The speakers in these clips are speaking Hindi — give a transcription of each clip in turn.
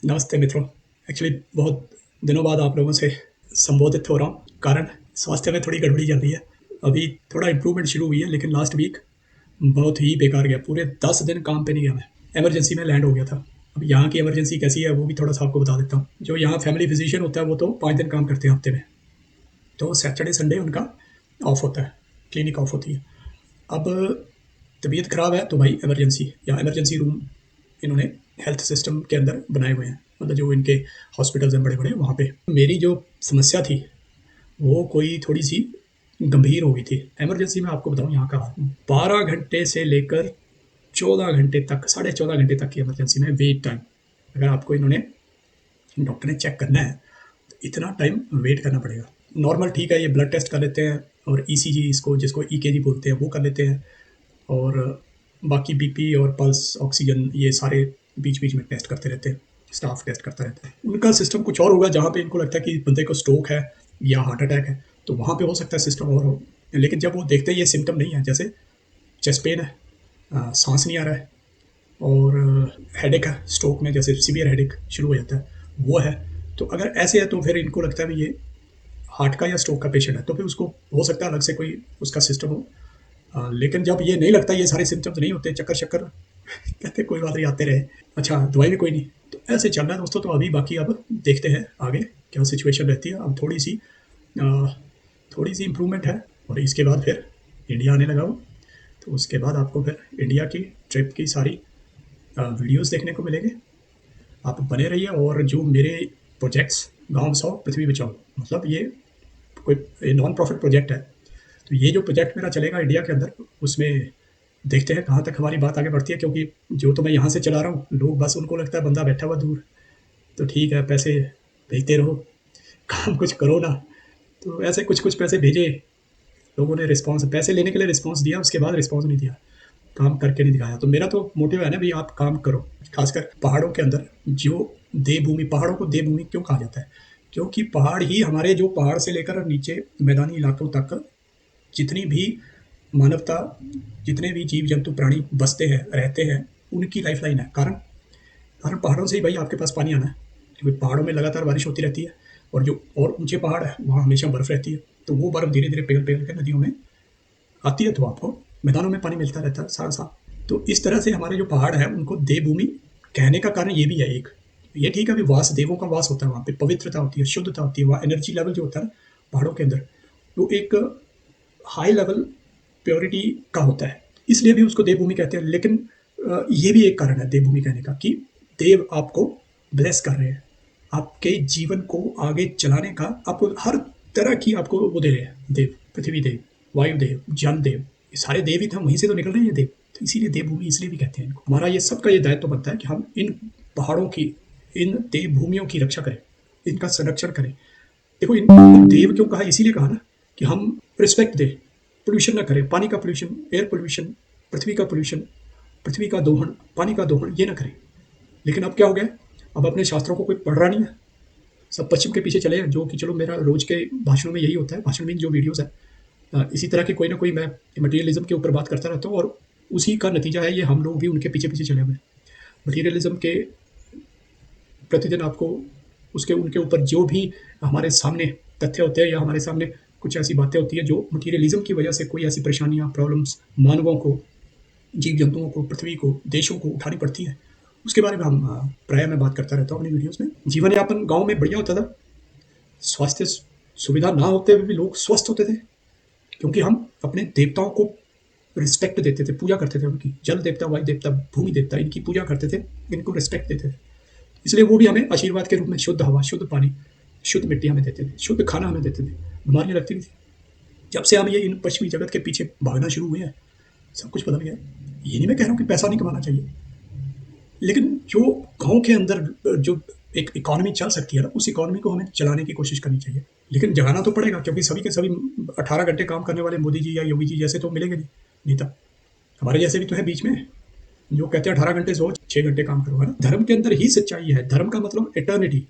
नमस्ते मित्रों। एक्चुअली बहुत दिनों बाद आप लोगों से संबोधित हो रहा हूँ, कारण स्वास्थ्य में थोड़ी गड़बड़ी चल रही है। अभी थोड़ा इम्प्रूवमेंट शुरू हुई है, लेकिन लास्ट वीक बहुत ही बेकार गया। पूरे 10 दिन काम पे नहीं गया मैं, इमरजेंसी में लैंड हो गया था। अब यहाँ की इमरजेंसी कैसी है वो भी थोड़ा सा आपको बता देता हूँ। जो यहाँ फैमिली फिजिशियन होता है वो तो 5 दिन काम करते हैं हफ्ते में, तो सैटरडे संडे उनका ऑफ होता है, क्लिनिक ऑफ होती है। अब तबीयत ख़राब है तो भाई इमरजेंसी या इमरजेंसी रूम इन्होंने हेल्थ सिस्टम के अंदर बनाए हुए हैं, मतलब जो इनके हॉस्पिटल्स हैं बड़े बड़े, वहाँ पे मेरी जो समस्या थी वो कोई थोड़ी सी गंभीर हो गई थी। इमरजेंसी में आपको बताऊँ यहाँ का 12 घंटे से लेकर 14 घंटे तक, 14.5 घंटे तक की इमरजेंसी में वेट टाइम। अगर आपको इन्होंने डॉक्टर ने चेक करना है तो इतना टाइम वेट करना पड़ेगा। नॉर्मल ठीक है, ये ब्लड टेस्ट कर लेते हैं और ईसीजी, इसको जिसको ईकेजी बोलते हैं, वो कर लेते हैं, और बाकी बीपी और पल्स, ऑक्सीजन, ये सारे बीच बीच में टेस्ट करते रहते हैं। स्टाफ टेस्ट करता रहता है। उनका सिस्टम कुछ और होगा, जहाँ पे इनको लगता है कि बंदे को स्ट्रोक है या हार्ट अटैक है, तो वहाँ पे हो सकता है सिस्टम और हो। लेकिन जब वो देखते हैं ये सिम्टम नहीं है, जैसे चेस्ट पेन है, सांस नहीं आ रहा है, और हेडेक है, स्ट्रोक में जैसे सीवियर हेडेक शुरू हो जाता है, वो है, तो अगर ऐसे है तो फिर इनको लगता है भी ये हार्ट का या स्ट्रोक का पेशेंट है, तो फिर उसको हो सकता है अलग से कोई उसका सिस्टम हो। लेकिन जब ये नहीं लगता, ये सारे सिम्टम्स नहीं होते, चक्कर शक्कर कहते कोई बात नहीं, आते रहे, अच्छा दवाई भी कोई नहीं, तो ऐसे चल रहा है दोस्तों। तो अभी बाकी अब देखते हैं आगे क्या सिचुएशन रहती है। अब थोड़ी सी इम्प्रूवमेंट है, और इसके बाद फिर इंडिया आने लगा हूँ, तो उसके बाद आपको फिर इंडिया की ट्रिप की सारी वीडियोस देखने को मिलेंगे। आप बने रहिए। और जो मेरे प्रोजेक्ट्स, गाँव बसाओ पृथ्वी बचाओ, मतलब ये कोई नॉन प्रॉफिट प्रोजेक्ट है, तो ये जो प्रोजेक्ट मेरा चलेगा इंडिया के अंदर, उसमें देखते हैं कहाँ तक हमारी बात आगे बढ़ती है। क्योंकि जो तो मैं यहाँ से चला रहा हूँ, लोग बस उनको लगता है बंदा बैठा हुआ दूर, तो ठीक है पैसे भेजते रहो, काम कुछ करो ना। तो ऐसे कुछ कुछ पैसे भेजे, लोगों ने रिस्पॉन्स, पैसे लेने के लिए रिस्पॉन्स दिया, उसके बाद रिस्पॉन्स नहीं दिया, काम करके नहीं दिखाया। तो मेरा तो मोटिव है ना भाई, आप काम करो। खासकर पहाड़ों के अंदर जो देवभूमि, पहाड़ों को देवभूमि क्यों कहा जाता है? क्योंकि पहाड़ ही हमारे, जो पहाड़ से लेकर नीचे मैदानी इलाकों तक जितनी भी मानवता, जितने भी जीव जंतु प्राणी बसते हैं, रहते हैं, उनकी लाइफ लाइन है। कारण कारण पहाड़ों से ही भाई आपके पास पानी आना है, क्योंकि पहाड़ों में लगातार बारिश होती रहती है, और जो और ऊंचे पहाड़ है वहाँ हमेशा बर्फ रहती है, तो वो बर्फ धीरे धीरे पिघल पिघल कर नदियों में आती है, तो आपको मैदानों में पानी मिलता रहता है सारा साल। तो इस तरह से हमारे जो पहाड़ है उनको देवभूमि कहने का कारण ये भी है एक। ये ठीक है, अभी वास, देवों का वास होता है वहाँ पे, पवित्रता होती है, शुद्धता होती है, वहाँ एनर्जी लेवल जो होता है ना पहाड़ों के अंदर, वो एक हाई लेवल प्योरिटी का होता है, इसलिए भी उसको देवभूमि कहते हैं। लेकिन ये भी एक कारण है देवभूमि कहने का, कि देव आपको ब्लेस कर रहे हैं, आपके जीवन को आगे चलाने का, आपको हर तरह की आपको वो दे रहे हैं देव। पृथ्वी देव, वायु देव, जल देव, ये सारे देव ही थे, वहीं से तो निकल रहे हैं देव। तो इसीलिए देवभूमि इसलिए भी कहते हैं इनको। हमारा ये सबका ये दायित्व बनता है कि हम इन पहाड़ों की, इन देवभूमियों की रक्षा करें, इनका संरक्षण करें। देखो, इन देव क्यों कहा, इसीलिए कहा ना कि हम रिस्पेक्ट दें, पोल्यूशन ना करें, पानी का पोल्यूशन, एयर पोल्यूशन, पृथ्वी का पोल्यूशन, पृथ्वी का दोहन, पानी का दोहन, ये ना करें। लेकिन अब क्या हो गया, अब अपने शास्त्रों को कोई पढ़ रहा नहीं है, सब पश्चिम के पीछे चले हैं। जो कि चलो, मेरा रोज के भाषणों में यही होता है, भाषण में जो वीडियोस है, इसी तरह के कोई ना कोई मैं मटीरियलिज्म के ऊपर बात करता रहता हूँ, और उसी का नतीजा है ये, हम लोग भी उनके पीछे पीछे चले हुए हैं। मटीरियलिज्म के प्रतिदिन आपको उसके, उनके ऊपर जो भी हमारे सामने तथ्य होते हैं, या हमारे सामने कुछ ऐसी बातें होती हैं जो मटीरियलिज्म की वजह से कोई ऐसी परेशानियाँ, प्रॉब्लम्स मानवों को, जीव जंतुओं को, पृथ्वी को, देशों को उठानी पड़ती है, उसके बारे में हम प्रायः मैं बात करता रहता हूँ अपनी वीडियोस में। जीवन यापन गाँव में बढ़िया होता था, स्वास्थ्य सुविधा ना होते हुए भी लोग स्वस्थ होते थे, क्योंकि हम अपने देवताओं को रिस्पेक्ट देते थे, पूजा करते थे उनकी। जल देवता, वायु देवता, भूमि देवता, इनकी पूजा करते थे, इनको रिस्पेक्ट देते थे, इसलिए वो भी हमें आशीर्वाद के रूप में शुद्ध हवा, शुद्ध पानी, शुद्ध मिट्टी हमें देते थे, शुद्ध खाना हमें देते थे, बीमारियाँ लगती नहीं थी। जब से हम ये इन पश्चिमी जगत के पीछे भागना शुरू हुए हैं, सब कुछ बदल गया। ये नहीं मैं कह रहा हूँ कि पैसा नहीं कमाना चाहिए, लेकिन जो गाँव के अंदर जो एक इकॉनमी चल सकती है ना, उस इकॉनमी को हमें चलाने की कोशिश करनी चाहिए। लेकिन जगाना तो पड़ेगा, क्योंकि सभी के सभी 18 घंटे काम करने वाले मोदी जी या योगी जी जैसे तो मिलेंगे नहीं, नेता। हमारे जैसे भी तो है बीच में, जो कहते हैं 18 घंटे सो, 6 घंटे काम करो, है ना। धर्म के अंदर ही सच्चाई है, धर्म का मतलब एटर्निटी,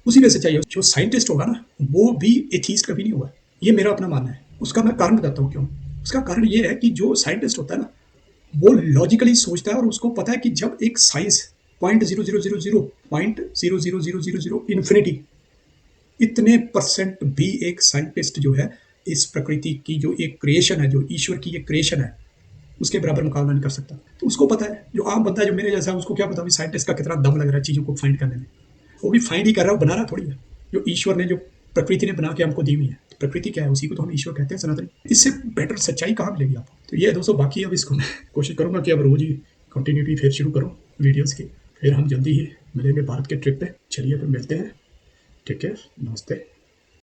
उसी में सच्चाई है। जो साइंटिस्ट होगा ना, वो भी एथीस्ट कभी नहीं हुआ, ये मेरा अपना मानना है। उसका मैं कारण बताता हूँ क्यों। उसका कारण ये है कि जो साइंटिस्ट होता है ना, वो लॉजिकली सोचता है, और उसको पता है कि जब एक साइंस 0.00000 इन्फिनिटी, इतने परसेंट भी एक साइंटिस्ट जो है इस प्रकृति की जो एक क्रिएशन है, जो ईश्वर की एक क्रिएशन है, उसके बराबर मुकाबला नहीं कर सकता। तो उसको पता है, जो आम बंदा जो मेरे जैसा है उसको क्या पता साइंटिस्ट का कितना दम लग रहा है चीज़ों को फाइंड करने में। वो भी फाइंड ही कर रहा है, वो बना रहा थोड़ी है। जो ईश्वर ने, जो प्रकृति ने बना के हमको दी हुई है, तो प्रकृति क्या है, उसी को तो हम ईश्वर कहते हैं, सनातन। इससे बेटर सच्चाई कहाँ मिलेगी आपको। तो ये है दोस्तों। बाकी अब इसको मैं कोशिश करूंगा कि अब रोज ही कंटिन्यूटी फिर शुरू करूँ वीडियोज़ की। फिर हम जल्दी ही मिलेंगे भारत के ट्रिप पे। चलिए फिर मिलते हैं। ठीक है, नमस्ते।